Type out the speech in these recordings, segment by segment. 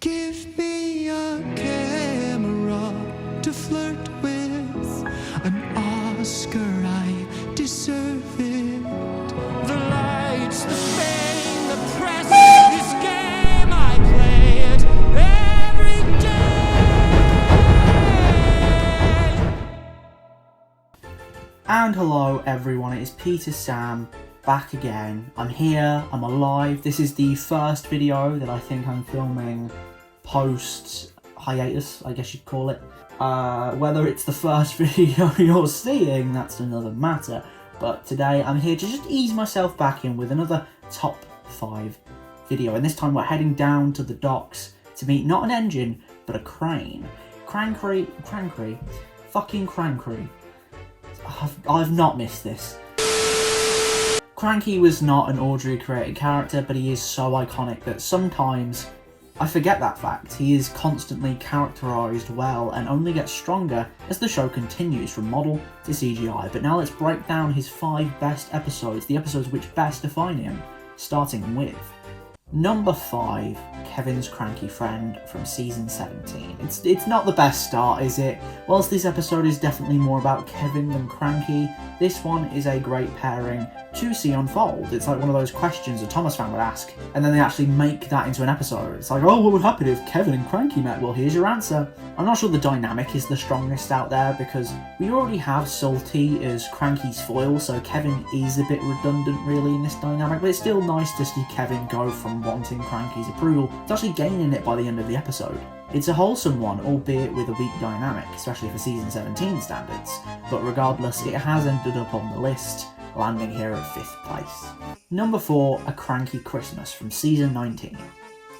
Give me a camera to flirt with, an Oscar, I deserve it. The lights, the fame, the press, this game I play it every day. And hello everyone, it is Peter Sam back again. I'm here, I'm alive. This is the first video that I think I'm filming post hiatus, I guess you'd call it. Whether it's the first video you're seeing, that's another matter. But today I'm here to just ease myself back in with another top 5 video. And this time we're heading down to the docks to meet not an engine, but a crane. Cranky. I've not missed this. Cranky was not an Audrey created character, but he is so iconic that sometimes I forget that fact. He is constantly characterised well and only gets stronger as the show continues from model to CGI. But now let's break down his 5 best episodes, the episodes which best define him, starting with number 5, Kevin's cranky friend from season 17. It's not the best start, is it? Whilst this episode is definitely more about Kevin than Cranky, this one is a great pairing to see unfold. It's like one of those questions a Thomas fan would ask, and then they actually make that into an episode. It's like, oh, what would happen if Kevin and Cranky met? Well, here's your answer. I'm not sure the dynamic is the strongest out there because we already have Salty as Cranky's foil, so Kevin is a bit redundant really in this dynamic, but it's still nice to see Kevin go from wanting Cranky's approval to actually gaining it by the end of the episode. It's a wholesome one, albeit with a weak dynamic, especially for season 17 standards, but regardless, it has ended up on the list, landing here at 5th place. Number 4, A Cranky Christmas from season 19.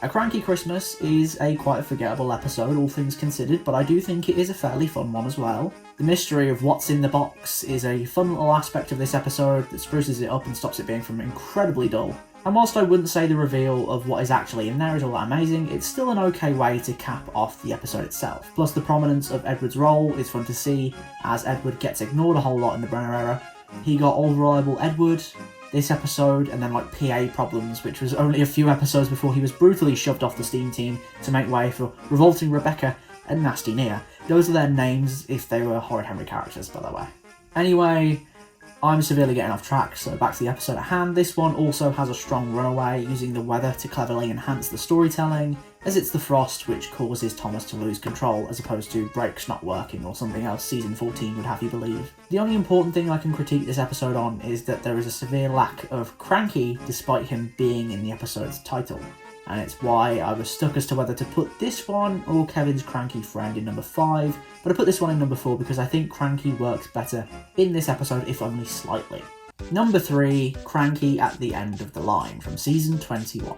A Cranky Christmas is a quite a forgettable episode, all things considered, but I do think it is a fairly fun one as well. The mystery of what's in the box is a fun little aspect of this episode that spruces it up and stops it being from incredibly dull. And whilst I wouldn't say the reveal of what is actually in there is all that amazing, it's still an okay way to cap off the episode itself. Plus the prominence of Edward's role is fun to see, as Edward gets ignored a whole lot in the Brenner era. He got All Reliable Edward this episode, and then like PA Problems, which was only a few episodes before he was brutally shoved off the Steam team to make way for Revolting Rebecca and Nasty Nia. Those are their names if they were Horrid Henry characters, by the way. Anyway, I'm severely getting off track, so back to the episode at hand. This one also has a strong runaway, using the weather to cleverly enhance the storytelling, as it's the frost which causes Thomas to lose control, as opposed to brakes not working or something else season 14 would have you believe. The only important thing I can critique this episode on is that there is a severe lack of Cranky despite him being in the episode's title. And it's why I was stuck as to whether to put this one or Kevin's cranky friend in number 5, but I put this one in number 4 because I think Cranky works better in this episode, if only slightly. Number 3, Cranky at the End of the Line from season 21.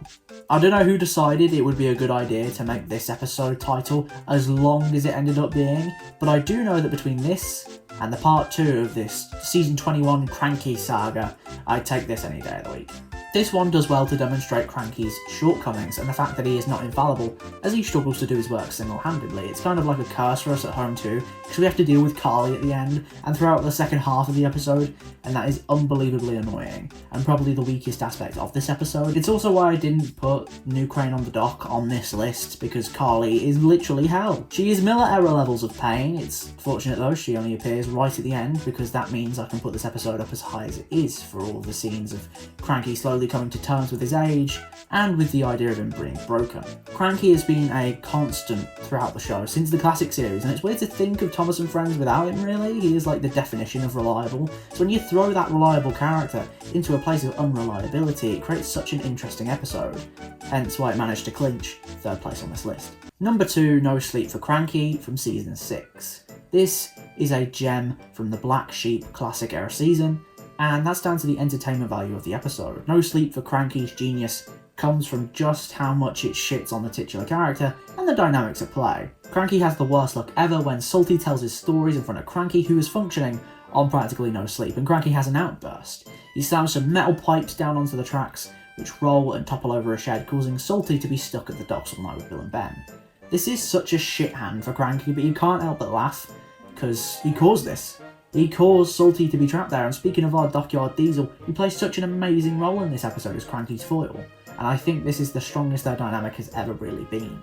I don't know who decided it would be a good idea to make this episode title as long as it ended up being, but I do know that between this and the part 2 of this season 21 Cranky saga, I'd take this any day of the week. This one does well to demonstrate Cranky's shortcomings and the fact that he is not infallible, as he struggles to do his work single-handedly. It's kind of like a curse for us at home too, because we have to deal with Carly at the end and throughout the second half of the episode, and that is unbelievably annoying, and probably the weakest aspect of this episode. It's also why I didn't put New Crane on the Dock on this list, because Carly is literally hell. She is Miller era levels of pain. It's fortunate though she only appears right at the end, because that means I can put this episode up as high as it is for all the scenes of Cranky slowly coming to terms with his age, and with the idea of him being broken. Cranky has been a constant throughout the show since the classic series, and it's weird to think of Thomas and Friends without him really. He is like the definition of reliable, so when you throw that reliable character into a place of unreliability, it creates such an interesting episode, hence why it managed to clinch 3rd place on this list. Number 2, No Sleep for Cranky from season 6. This is a gem from the Black Sheep classic era season, and that's down to the entertainment value of the episode. No Sleep for Cranky's genius comes from just how much it shits on the titular character and the dynamics at play. Cranky has the worst luck ever when Salty tells his stories in front of Cranky, who is functioning on practically no sleep, and Cranky has an outburst. He slams some metal pipes down onto the tracks, which roll and topple over a shed, causing Salty to be stuck at the docks all night with Bill and Ben. This is such a shit hand for Cranky, but you can't help but laugh, because he caused this. He caused Salty to be trapped there, and speaking of our Dockyard Diesel, he plays such an amazing role in this episode as Cranky's foil, and I think this is the strongest their dynamic has ever really been.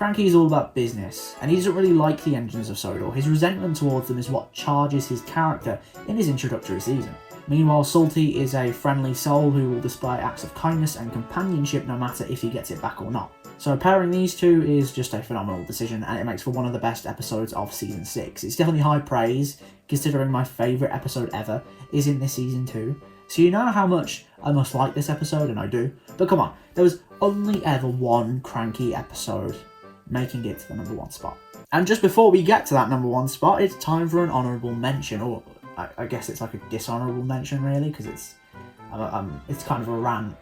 Cranky is all about business, and he doesn't really like the engines of Sodor. His resentment towards them is what charges his character in his introductory season. Meanwhile, Salty is a friendly soul who will display acts of kindness and companionship no matter if he gets it back or not. So pairing these two is just a phenomenal decision, and it makes for one of the best episodes of Season 6. It's definitely high praise, considering my favourite episode ever is in this Season 2. So you know how much I must like this episode, and I do. But come on, there was only ever one Cranky episode making it to the number 1 spot. And just before we get to that number 1 spot, it's time for an honourable mention, or I guess it's like a dishonourable mention really, because it's kind of a rant.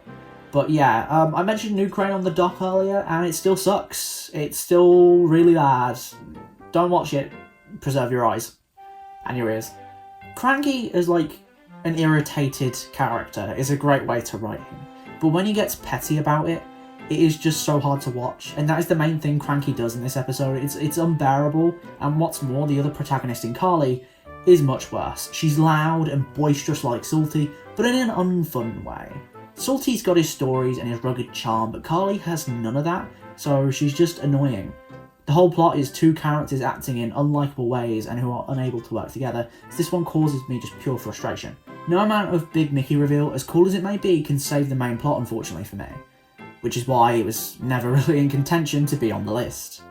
But yeah, I mentioned New Crane on the dock earlier, and it still sucks. It's still really bad. Don't watch it. Preserve your eyes. And your ears. Cranky is like an irritated character. Is a great way to write him. But when he gets petty about it, it is just so hard to watch. And that is the main thing Cranky does in this episode. It's unbearable. And what's more, the other protagonist in Carly is much worse. She's loud and boisterous like Salty, but in an unfun way. Salty's got his stories and his rugged charm, but Carly has none of that, so she's just annoying. The whole plot is two characters acting in unlikable ways and who are unable to work together, so this one causes me just pure frustration. No amount of Big Mickey reveal, as cool as it may be, can save the main plot unfortunately for me, which is why it was never really in contention to be on the list.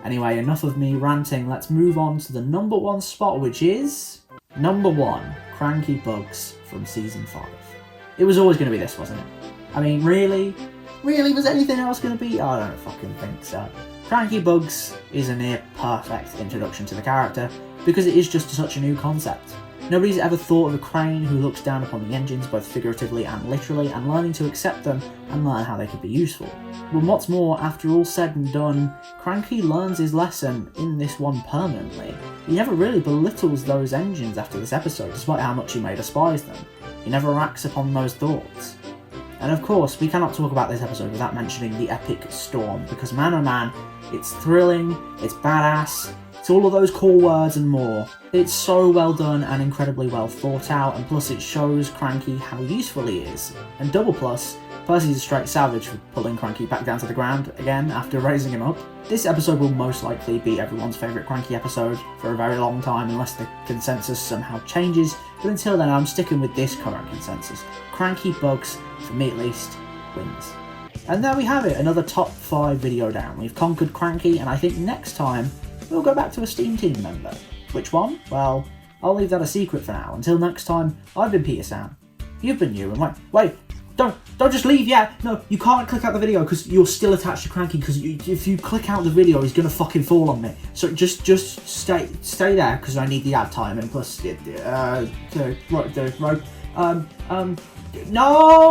Anyway, enough of me ranting, let's move on to the number 1 spot, which is... number 1, Cranky Bugs from Season 5. It was always going to be this, wasn't it? I mean, really? Really, was anything else going to be? I don't fucking think so. Cranky Bugs is a near perfect introduction to the character, because it is just such a new concept. Nobody's ever thought of a crane who looks down upon the engines both figuratively and literally, and learning to accept them and learn how they could be useful. But what's more, after all said and done, Cranky learns his lesson in this one permanently. He never really belittles those engines after this episode, despite how much he may despise them. He never acts upon those thoughts. And of course, we cannot talk about this episode without mentioning the epic storm, because man oh man, it's thrilling, it's badass, it's all of those cool words and more. It's so well done and incredibly well thought out, and plus it shows Cranky how useful he is. And double plus, Percy's a straight savage for pulling Cranky back down to the ground again after raising him up. This episode will most likely be everyone's favourite Cranky episode for a very long time unless the consensus somehow changes, but until then I'm sticking with this current consensus. Cranky Bugs, for me at least, wins. And there we have it, another top 5 video down. We've conquered Cranky, and I think next time we'll go back to a Steam Team member. Which one? Well, I'll leave that a secret for now. Until next time, I've been Peter Sam. You've been you, and wait, don't just leave yet. No, you can't click out the video because you're still attached to Cranky, because if you click out the video, he's gonna fucking fall on me. So just stay there because I need the ad time, and plus, no!